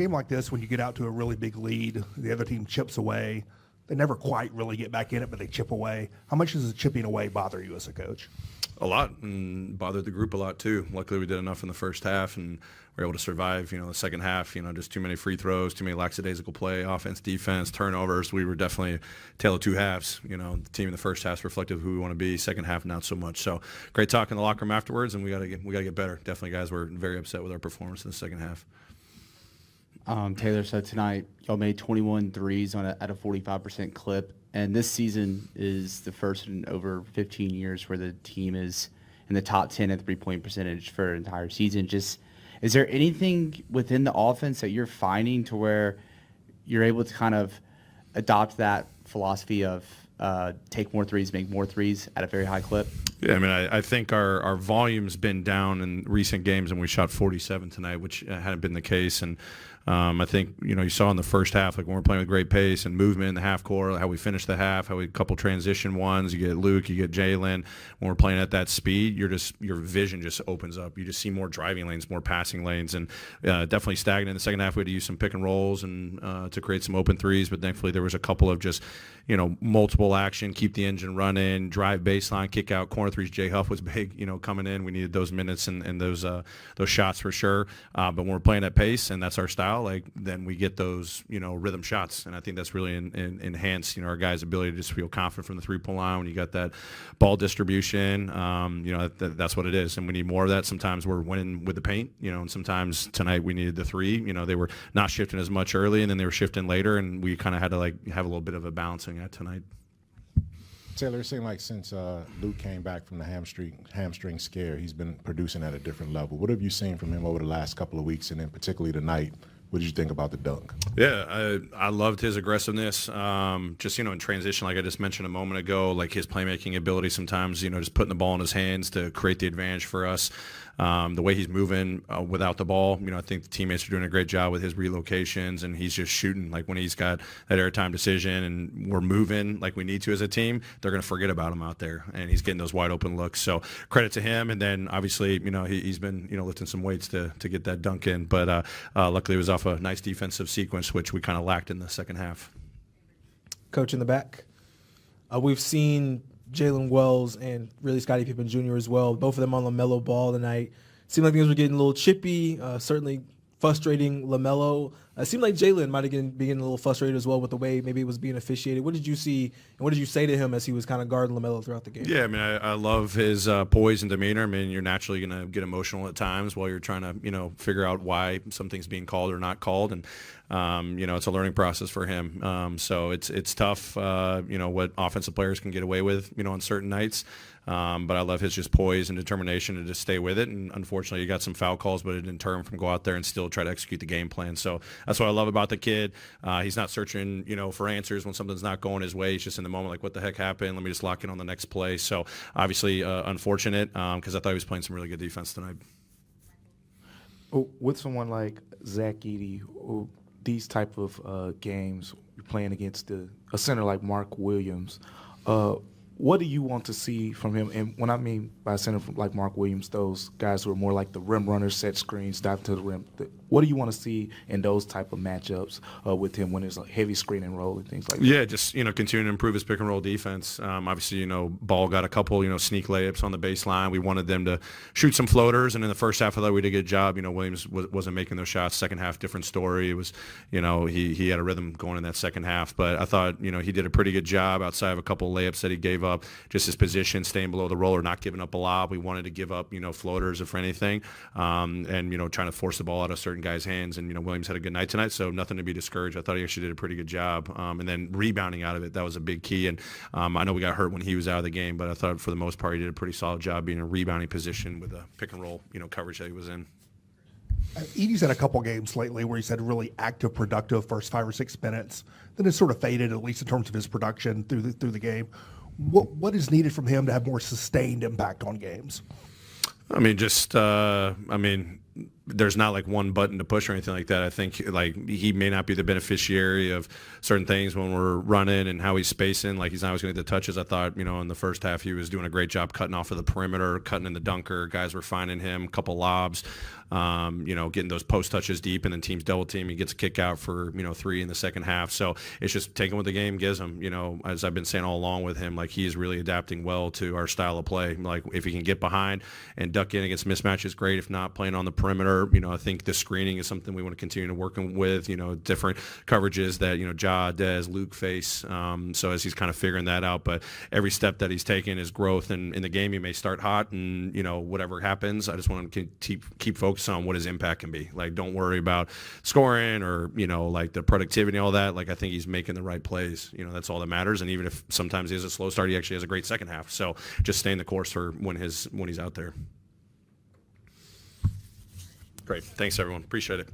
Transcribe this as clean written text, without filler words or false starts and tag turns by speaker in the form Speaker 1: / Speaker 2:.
Speaker 1: game like this, when you get out to a really big lead, the other team chips away. They never quite really get back in it, but they chip away. How much does the chipping away bother you as a coach?
Speaker 2: A lot, and bothered the group a lot too. Luckily, we did enough in the first half, and we were able to survive. The second half, just too many free throws, too many lackadaisical play, offense, defense, turnovers. We were definitely a tale of two halves. The team in the first half reflected who we want to be. Second half, not so much. So great talk in the locker room afterwards, and we got to get better. Definitely, guys were very upset with our performance in the second half.
Speaker 3: Taylor said tonight y'all made 21 threes at a 45% clip, and this season is the first in over 15 years where the team is in the top 10 at three-point percentage for an entire season. Just, is there anything within the offense that you're finding to where you're able to kind of adopt that philosophy of take more threes, make more threes at a very high clip?
Speaker 2: Yeah, I think our volume's been down in recent games, and we shot 47 tonight, which hadn't been the case. And I think, you saw in the first half, like when we're playing with great pace and movement in the half court, how we finished the half, how we had a couple transition ones. You get Luke, you get Jalen. When we're playing at that speed, your vision just opens up. You just see more driving lanes, more passing lanes, and definitely stagnant in the second half. We had to use some pick and rolls and to create some open threes, but thankfully there was a couple of just, multiple action, keep the engine running, drive baseline, kick out, corner threes. Jay Huff was big, coming in. We needed those minutes and those shots for sure. But when we're playing at pace and that's our style, then we get those, rhythm shots. And I think that's really enhanced, our guys' ability to just feel confident from the three-point line when you got that ball distribution. That's what it is. And we need more of that. Sometimes we're winning with the paint, and sometimes tonight we needed the three. They were not shifting as much early, and then they were shifting later, and we kind of had to have a little bit of a balancing act tonight.
Speaker 4: Taylor, it seemed like since Luke came back from the hamstring scare, he's been producing at a different level. What have you seen from him over the last couple of weeks, and then particularly tonight? What did you think about the dunk?
Speaker 2: Yeah, I loved his aggressiveness. Just, in transition, like I just mentioned a moment ago, like his playmaking ability sometimes, just putting the ball in his hands to create the advantage for us. The way he's moving without the ball, I think the teammates are doing a great job with his relocations, and he's just shooting. Like when he's got that airtime decision and we're moving like we need to as a team, they're going to forget about him out there, and he's getting those wide open looks. So credit to him. And then obviously, he's been, lifting some weights to get that dunk in. But luckily it was off a nice defensive sequence, which we kind of lacked in the second half.
Speaker 5: Coach in the back. We've seen Jalen Wells and really Scottie Pippen Jr. as well. Both of them on Lamelo ball tonight. Seemed like things were getting a little chippy, certainly frustrating Lamelo. It seemed like Jalen might have been getting a little frustrated as well with the way maybe it was being officiated. What did you see, and what did you say to him as he was kind of guarding Lamelo throughout the game?
Speaker 2: Yeah, I love his poise and demeanor. You're naturally going to get emotional at times while you're trying to, figure out why something's being called or not called. And, it's a learning process for him. So it's tough, what offensive players can get away with, on certain nights. But I love his just poise and determination to just stay with it. And unfortunately, you got some foul calls, but it didn't deter him from go out there and still try to execute the game plan. So that's what I love about the kid. He's not searching, for answers when something's not going his way. He's just in the moment, like, what the heck happened? Let me just lock in on the next play. So obviously unfortunate because I thought he was playing some really good defense tonight.
Speaker 6: With someone like Zach Edey, these type of games, you're playing against a center like Mark Williams. What do you want to see from him? And when I mean by center like Mark Williams, those guys who are more like the rim runners, set screens, dive to the rim. What do you want to see in those type of matchups with him when there's a heavy screen and roll and things like that?
Speaker 2: Yeah, just, continue to improve his pick and roll defense. Obviously, Ball got a couple, sneak layups on the baseline. We wanted them to shoot some floaters, and in the first half, I thought we did a good job. Williams wasn't making those shots. Second half, different story. It was, he had a rhythm going in that second half. But I thought, he did a pretty good job outside of a couple of layups that he gave up. Just his position, staying below the roller, not giving up a lob. We wanted to give up, floaters if anything, and, trying to force the ball out of certain guys' hands. And, Williams had a good night tonight, so nothing to be discouraged. I thought he actually did a pretty good job. And then rebounding out of it, that was a big key. And I know we got hurt when he was out of the game, but I thought for the most part he did a pretty solid job being in a rebounding position with the pick and roll, coverage that he was in.
Speaker 1: Edey's had a couple games lately where he's had really active, productive first 5 or 6 minutes. Then it's sort of faded, at least in terms of his production through the game. What is needed from him to have more sustained impact on games?
Speaker 2: There's not like one button to push or anything like that. I think like he may not be the beneficiary of certain things when we're running and how he's spacing. Like he's not always going to get the touches. I thought, in the first half he was doing a great job cutting off of the perimeter, cutting in the dunker. Guys were finding him, a couple lobs. getting those post touches deep, and then teams double team. He gets a kick out for 3 in the second half. So it's just taking what the game gives him. As I've been saying all along with him, like, he is really adapting well to our style of play. Like, if he can get behind and duck in against mismatches, great. If not, playing on the perimeter, I think the screening is something we want to continue to work with. Different coverages that Ja, Dez, Luke face. So as he's kind of figuring that out, but every step that he's taken is growth. And in the game, he may start hot, and whatever happens, I just want him to keep focused on what his impact can be. Like, don't worry about scoring or like the productivity and all that. Like, I think he's making the right plays. That's all that matters. And even if sometimes he has a slow start, he actually has a great second half. So just staying the course for when he's out there. Great. Thanks, everyone. Appreciate it.